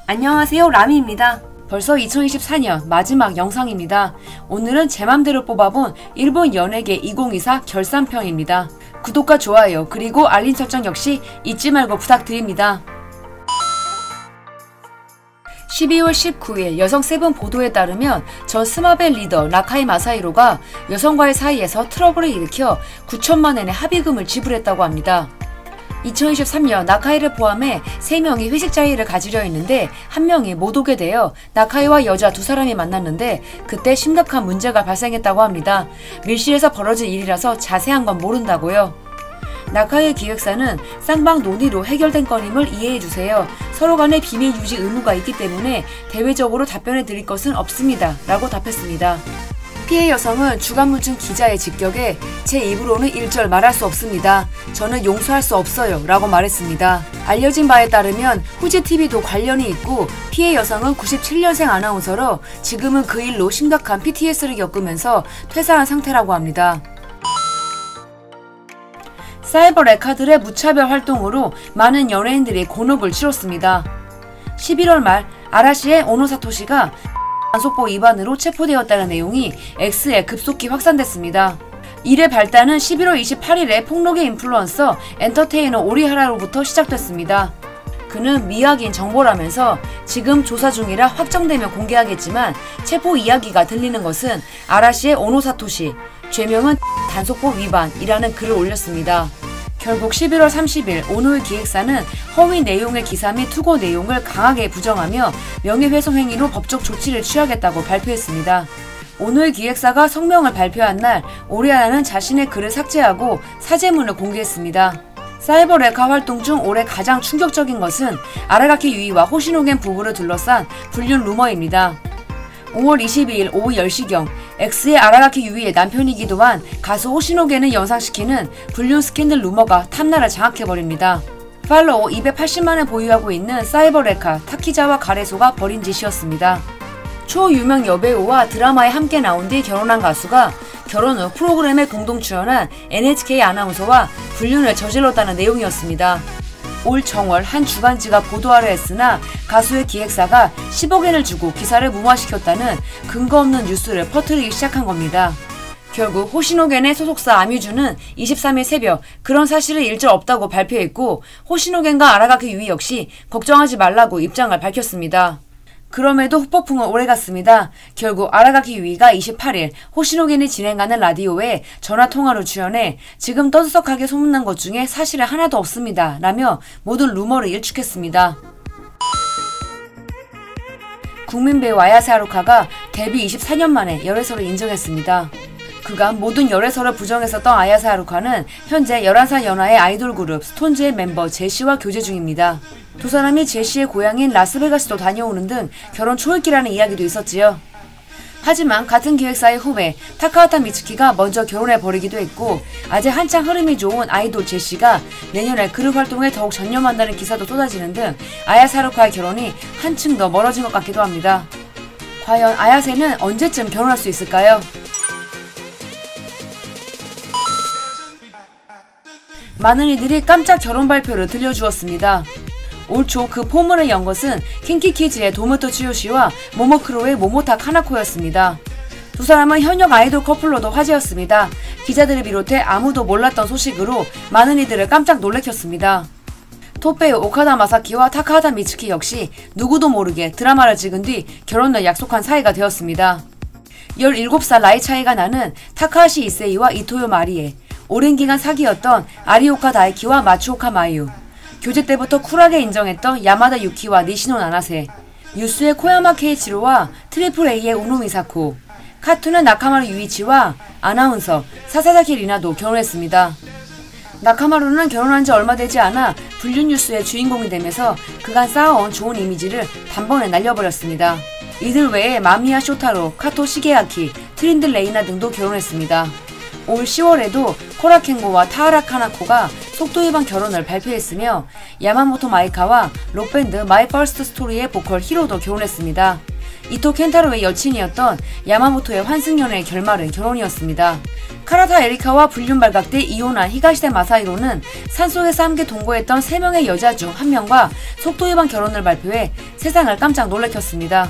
안녕하세요, 라미입니다. 벌써 2024년 마지막 영상입니다. 오늘은 제 맘대로 뽑아본 일본 연예계 2024 결산편입니다. 구독과 좋아요 그리고 알림 설정 역시 잊지 말고 부탁드립니다. 12월 19일 여성 세븐 보도에 따르면 전 스마벨 리더 나카이 마사히로가 여성과의 사이에서 트러블을 일으켜 9천만 엔의 합의금을 지불했다고 합니다. 2023년 나카이를 포함해 3명이 회식 자리를 가지려 했는데 1명이 못 오게 되어 나카이와 여자 2사람이 만났는데 그때 심각한 문제가 발생했다고 합니다. 밀실에서 벌어진 일이라서 자세한 건 모른다고요. 나카이의 기획사는 쌍방 논의로 해결된 건임을 이해해주세요. 서로 간의 비밀 유지 의무가 있기 때문에 대외적으로 답변해 드릴 것은 없습니다. 라고 답했습니다. 피해 여성은 주간문춘 기자의 직격에 제 입으로는 일절 말할 수 없습니다. 저는 용서할 수 없어요. 라고 말했습니다. 알려진 바에 따르면 후지TV도 관련이 있고 피해 여성은 97년생 아나운서로 지금은 그 일로 심각한 PTSD를 겪으면서 퇴사한 상태라고 합니다. 사이버 레카들의 무차별 활동으로 많은 연예인들이 곤혹을 치렀습니다. 11월 말 아라시의 오노 사토시가 단속법 위반으로 체포되었다는 내용이 X에 급속히 확산됐습니다. 이의 발단은 11월 28일에 폭로계 인플루언서 엔터테이너 오리하라로부터 시작됐습니다. 그는 미확인 정보라면서 지금 조사 중이라 확정되면 공개하겠지만 체포 이야기가 들리는 것은 아라시의 오노 사토시, 죄명은 단속법 위반이라는 글을 올렸습니다. 결국 11월 30일 오노의 기획사는 허위 내용의 기사 및 투고 내용을 강하게 부정하며 명예훼손 행위로 법적 조치를 취하겠다고 발표했습니다. 오노의 기획사가 성명을 발표한 날 오리아나는 자신의 글을 삭제하고 사죄문을 공개했습니다. 사이버 레카 활동 중 올해 가장 충격적인 것은 아라가키 유이와 호시노겐 부부를 둘러싼 불륜 루머입니다. 5월 22일 오후 10시경 X의 아라가키 유이의 남편이기도 한 가수 호시노겐을 연상시키는 불륜 스캔들 루머가 탑나를 장악해버립니다. 팔로워 280만을 보유하고 있는 사이버 레카 타키자와 가레소가 벌인 짓이었습니다. 초유명 여배우와 드라마에 함께 나온 뒤 결혼한 가수가 결혼 후 프로그램에 공동 출연한 NHK 아나운서와 불륜을 저질렀다는 내용이었습니다. 올 정월 한 주간지가 보도하려 했으나 가수의 기획사가 10억엔을 주고 기사를 무마시켰다는 근거 없는 뉴스를 퍼뜨리기 시작한 겁니다. 결국 호시노겐의 소속사 아뮤즈는 23일 새벽 그런 사실은 일절 없다고 발표했고 호시노겐과 아라가키 유이 역시 걱정하지 말라고 입장을 밝혔습니다. 그럼에도 후폭풍은 오래갔습니다. 결국 아라가키 유이가 28일 호시노겐이 진행하는 라디오에 전화통화로 출연해 지금 떠들썩하게 소문난 것 중에 사실은 하나도 없습니다. 라며 모든 루머를 일축했습니다. 국민 배우 아야세 하루카가 데뷔 24년 만에 열애설을 인정했습니다. 그간 모든 열애설을 부정했었던 아야세 하루카는 현재 11살 연하의 아이돌 그룹 스톤즈의 멤버 제시와 교제 중입니다. 두 사람이 제시의 고향인 라스베가스도 다녀오는 등 결혼 초읽기라는 이야기도 있었지요. 하지만 같은 기획사의 후배 타카하타 미츠키가 먼저 결혼해버리기도 했고 아직 한창 흐름이 좋은 아이돌 제시가 내년에 그룹 활동에 더욱 전념한다는 기사도 쏟아지는 등 아야세 하루카의 결혼이 한층 더 멀어진 것 같기도 합니다. 과연 아야세는 언제쯤 결혼할 수 있을까요? 많은 이들이 깜짝 결혼 발표를 들려주었습니다. 올 초 그 포문을 연 것은 킹키키즈의 도모토 츠요시와 모모크로의 모모타 카나코였습니다. 두 사람은 현역 아이돌 커플로도 화제였습니다. 기자들을 비롯해 아무도 몰랐던 소식으로 많은 이들을 깜짝 놀래켰습니다. 톱배우 오카다 마사키와 타카하타 미츠키 역시 누구도 모르게 드라마를 찍은 뒤 결혼을 약속한 사이가 되었습니다. 17살 나이 차이가 나는 타카하시 이세이와 이토요 마리에, 오랜 기간 사귀었던 아리오카 다이키와 마츠오카 마유, 교제 때부터 쿨하게 인정했던 야마다 유키와 니시노 나나세, 뉴스의 코야마 케이치로와 트리플 A의 우노 미사코, 카툰의 나카마루 유이치와 아나운서 사사자키 리나도 결혼했습니다. 나카마루는 결혼한 지 얼마 되지 않아 불륜 뉴스의 주인공이 되면서 그간 쌓아온 좋은 이미지를 단번에 날려버렸습니다. 이들 외에 마미야 쇼타로, 카토 시게아키, 트린들 레이나 등도 결혼했습니다. 올 10월에도 코라켄고와 타하라 카나코가 속도 위반 결혼을 발표했으며 야마모토 마이카와 록밴드 마이 퍼스트 스토리의 보컬 히로도 결혼했습니다. 이토 켄타로의 여친이었던 야마모토의 환승연애의 결말은 결혼이었습니다. 카라타 에리카와 불륜 발각돼 이혼한 히가시대 마사히로는 산속에서 함께 동거했던 3명의 여자 중 1명과 속도 위반 결혼을 발표해 세상을 깜짝 놀래켰습니다.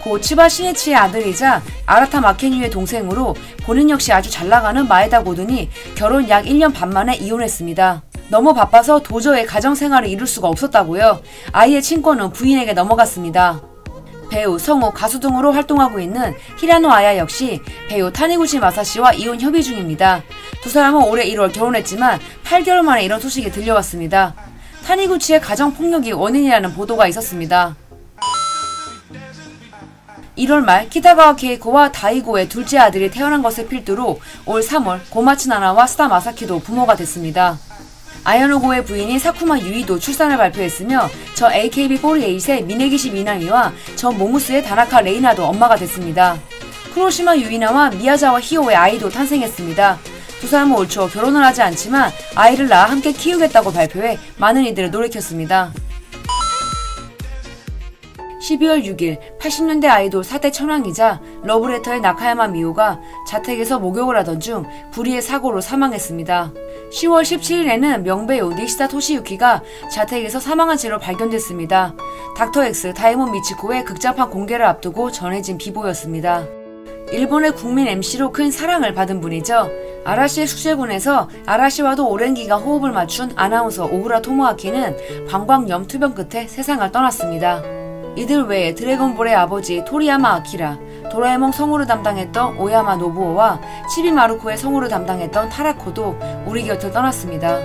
고 치바 시네치의 아들이자 아라타 마케니의 동생으로 본인 역시 아주 잘나가는 마에다 고든이 결혼 약 1년 반 만에 이혼했습니다. 너무 바빠서 도저히 가정생활을 이룰 수가 없었다고요. 아이의 친권은 부인에게 넘어갔습니다. 배우, 성우, 가수 등으로 활동하고 있는 히라노 아야 역시 배우 타니구치 마사시와 이혼 협의 중입니다. 두 사람은 올해 1월 결혼했지만 8개월 만에 이런 소식이 들려왔습니다. 타니구치의 가정폭력이 원인이라는 보도가 있었습니다. 1월 말 키타가와 케이코와 다이고의 둘째 아들이 태어난 것을 필두로 올 3월 고마츠 나나와 스다 마사키도 부모가 됐습니다. 아야노고의 부인인 사쿠마 유이도 출산을 발표했으며 저 AKB48의 미네기시 미나미와 저 모무스의 다나카 레이나도 엄마가 됐습니다. 쿠로시마 유이나와 미야자와 히오의 아이도 탄생했습니다. 두 사람은 올 초 결혼을 하지 않지만 아이를 낳아 함께 키우겠다고 발표해 많은 이들을 놀래켰습니다. 12월 6일 80년대 아이돌 4대 천왕이자 러브레터의 나카야마 미오가 자택에서 목욕을 하던 중 불의의 사고로 사망했습니다. 10월 17일에는 명배우 니시다 토시유키가 자택에서 사망한 채로 발견됐습니다. 닥터엑스 다이몬 미치코의 극장판 공개를 앞두고 전해진 비보였습니다. 일본의 국민 MC로 큰 사랑을 받은 분이죠. 아라시의 숙제군에서 아라시와도 오랜 기간 호흡을 맞춘 아나운서 오우라 토모아키는 방광염 투병 끝에 세상을 떠났습니다. 이들 외에 드래곤볼의 아버지 토리야마 아키라, 도라에몽 성우를 담당했던 오야마 노부오와 치비 마루코의 성우를 담당했던 타라코도 우리 곁을 떠났습니다.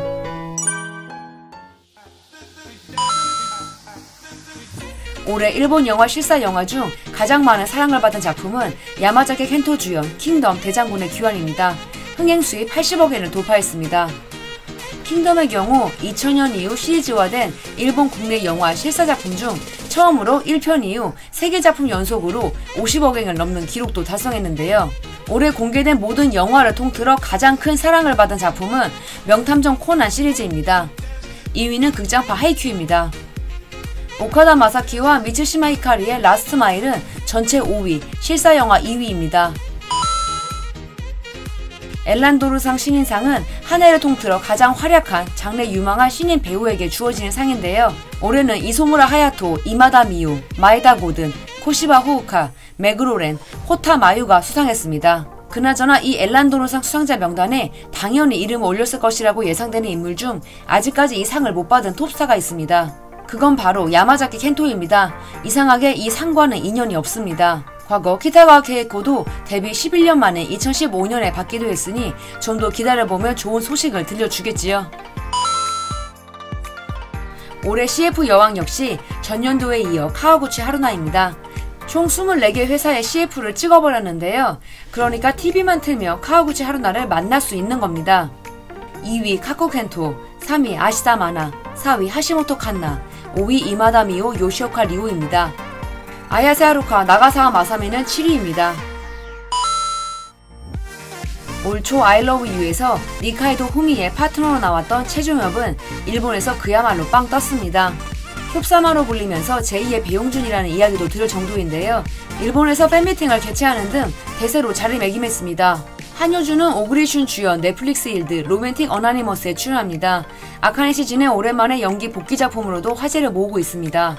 올해 일본 영화 실사 영화 중 가장 많은 사랑을 받은 작품은 야마자키 켄토 주연 킹덤 대장군의 귀환입니다. 흥행 수입 80억엔을 돌파했습니다. 킹덤의 경우 2000년 이후 시리즈화된 일본 국내 영화 실사작품 중 처음으로 1편 이후 3개 작품 연속으로 50억엔을 넘는 기록도 달성했는데요. 올해 공개된 모든 영화를 통틀어 가장 큰 사랑을 받은 작품은 명탐정 코난 시리즈입니다. 2위는 극장파 하이큐입니다. 오카다 마사키와 미츠시마 히카리의 라스트 마일은 전체 5위, 실사영화 2위입니다. 엘란도르상 신인상은 한 해를 통틀어 가장 활약한 장래 유망한 신인 배우에게 주어지는 상인데요. 올해는 이소무라 하야토, 이마다 미유, 마에다 고든, 코시바 후우카, 메그로렌, 호타 마유가 수상했습니다. 그나저나 이 엘란도르상 수상자 명단에 당연히 이름을 올렸을 것이라고 예상되는 인물 중 아직까지 이 상을 못 받은 톱스타가 있습니다. 그건 바로 야마자키 켄토입니다. 이상하게 이 상과는 인연이 없습니다. 과거 키타가와 케이코도 데뷔 11년 만에 2015년에 받기도 했으니 좀 더 기다려보면 좋은 소식을 들려주겠지요. 올해 CF 여왕 역시 전년도에 이어 카와구치 하루나입니다. 총 24개 회사의 CF를 찍어버렸는데요. 그러니까 TV만 틀며 카와구치 하루나를 만날 수 있는 겁니다. 2위 카코 켄토, 3위 아시다 마나, 4위 하시모토 칸나, 5위 이마다 미오 요시오카 리오입니다. 아야세 하루카, 나가사와 마사미는 7위입니다. 올 초 I Love You에서 니카이도 후미의 파트너로 나왔던 최종엽은 일본에서 그야말로 빵 떴습니다. 홉사마로 불리면서 제2의 배용준이라는 이야기도 들을 정도인데요. 일본에서 팬미팅을 개최하는 등 대세로 자리매김했습니다. 한효주는 오그리슌 주연 넷플릭스 일드 로맨틱 어나니머스에 출연합니다. 아카네 시즌의 오랜만에 연기 복귀 작품으로도 화제를 모으고 있습니다.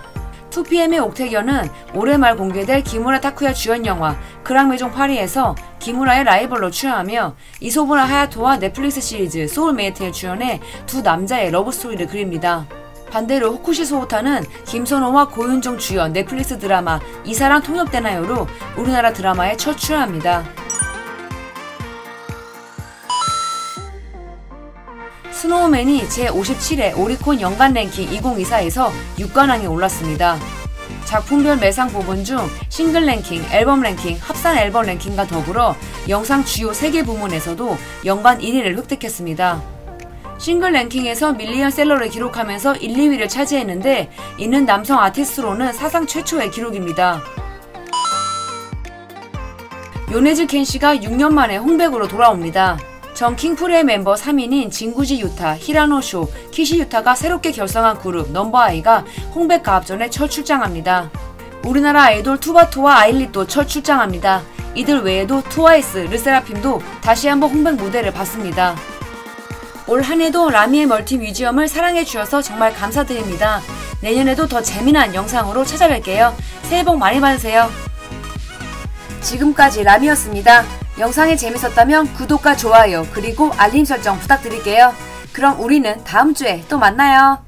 2PM의 옥태견은 올해 말 공개될 기무라 타쿠야 주연 영화 그랑메종 파리에서 기무라의 라이벌로 출연하며 이소무라 하야토와 넷플릭스 시리즈 소울메이트에 출연해 두 남자의 러브스토리를 그립니다. 반대로 호쿠시 소호타는 김선호와 고윤정 주연 넷플릭스 드라마 이사랑 통역되나요로 우리나라 드라마에 첫 출연합니다. 스노우맨이 제57회 오리콘 연간 랭킹 2024에서 6관왕에 올랐습니다. 작품별 매상 부분 중 싱글 랭킹, 앨범 랭킹, 합산 앨범 랭킹과 더불어 영상 주요 3개 부문에서도 연간 1위를 획득했습니다. 싱글 랭킹에서 밀리언셀러를 기록하면서 1, 2위를 차지했는데 이는 남성 아티스트로는 사상 최초의 기록입니다. 요네즈 켄씨가 6년 만에 홍백으로 돌아옵니다. 전 킹프리의 멤버 3인인 진구지 유타, 히라노 쇼, 키시 유타가 새롭게 결성한 그룹 넘버아이가 홍백 가합전에 첫 출장합니다. 우리나라 아이돌 투바투와 아일릿도 첫 출장합니다. 이들 외에도 트와이스, 르세라핌도 다시 한번 홍백 무대를 봤습니다. 올 한해도 라미의 멀티뮤지엄을 사랑해주셔서 정말 감사드립니다. 내년에도 더 재미난 영상으로 찾아뵐게요. 새해 복 많이 받으세요. 지금까지 라미였습니다. 영상이 재밌었다면 구독과 좋아요 그리고 알림 설정 부탁드릴게요. 그럼 우리는 다음 주에 또 만나요.